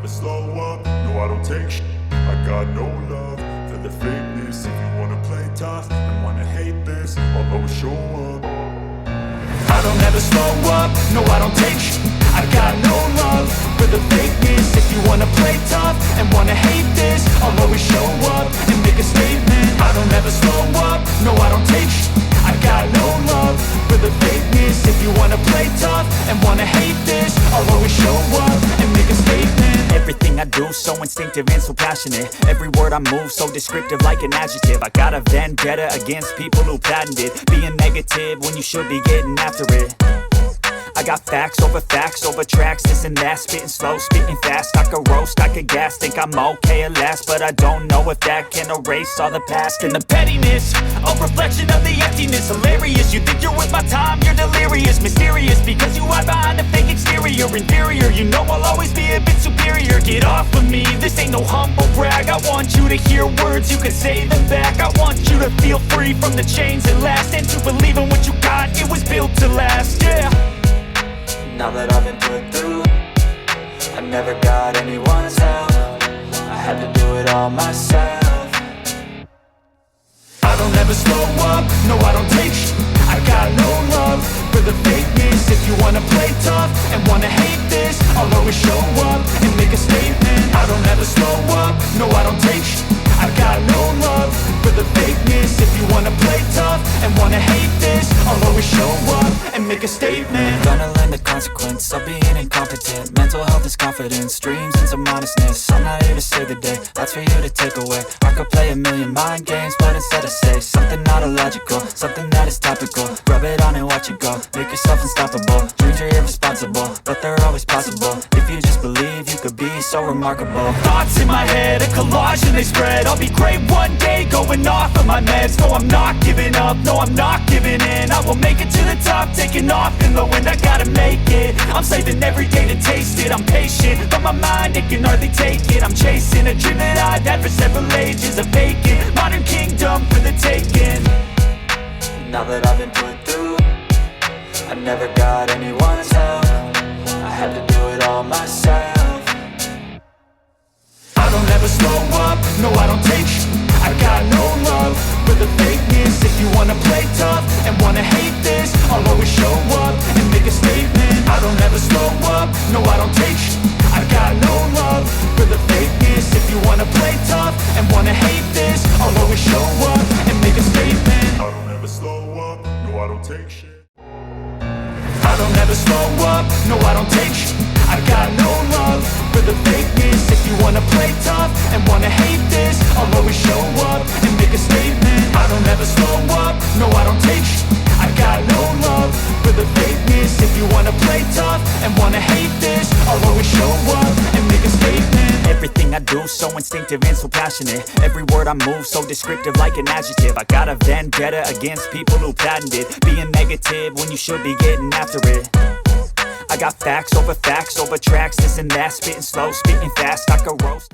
never slow up, no I don't take shit. I got no love for the fakeness. If you wanna play tough and wanna hate this, I'll always show up. I don't ever slow up, no I don't take shit. I got no love for the fakeness. If you wanna play tough and wanna hate this, I'll always show up and make a statement. I don't ever slow up, no I don't take shit. I got no love for the fakeness. If you wanna play tough and wanna hate this, I'll always show up and make a statement. Everything I do so instinctive and so passionate. Every word I move so descriptive like an adjective. I got a vendetta against people who patented being negative when you should be getting after it. I got facts over tracks, this and that. Spitting slow, spitting fast. I could roast, I could gas. Think I'm okay at last, but I don't know if that can erase all the past. And the pettiness, a reflection of the emptiness. Hilarious, you think you're with my time, you're delirious. Mysterious, because you hide behind a fake exterior. Inferior, you know I'll always be a bit superior. Get off of me, this ain't no humble brag. I want you to hear words, you can say them back. I want you to feel free from the chains that last, and to believe in what you got, it was built to last, yeah. Now that I've been put through, I never got anyone's help. I had to do it all myself. I don't ever slow up, no I don't take shit. I got no love for the fakeness. If you wanna play tough and wanna hate this, I'll always show up and make a statement. I don't ever slow up, no I don't take shit. I got no love for the fakeness. If you wanna play tough and wanna hate this, I'll always show up and make a statement. Gonna learn the consequence of being incompetent. Mental health is confidence, dreams and some honestness. I'm not here to save the day, that's for you to take away. I could play a million mind games, but instead I say something not illogical, something that is topical. Rub it on and watch it go, make yourself unstoppable. Dreams are irresponsible, but they're always possible. If you just believe, you could be so remarkable. Thoughts in my head, a collage and they spread. I'll be great one day, going off of my meds. No, I'm not giving up, no, I'm not giving in. I will make it to the top, taking off in the wind. I gotta make it, I'm saving every day to taste it. I'm patient, but my mind, it can hardly take it. I'm chasing a dream that I've had for several ages. A vacant, modern kingdom for the taking. Now that I've been put through, I never got anyone's help. I had to do it all myself. I don't ever slow up, no I don't take shit. I got no love for the fakeness. If you wanna play tough and wanna hate this, I'll always show up and make a statement. I don't ever slow up, no I don't take shit. I got no love for the fakeness. If you wanna play tough and wanna hate this, I'll always show up and make a statement. I don't ever slow up, no I don't take shit. I don't ever slow up, no I don't take shit. I got no love for the fakeness. If you wanna play tough and wanna hate this, I'll always show up and make a statement. I don't ever slow up, no I don't take shit. I got no love for the fakeness. If you wanna play tough and wanna hate this, I'll always show up and make a statement. Everything I do so instinctive and so passionate. Every word I move so descriptive like an adjective. I got a vendetta against people who patented being negative when you should be getting after it. I got facts over tracks, this and that. Spitting slow, spitting fast, I could roast.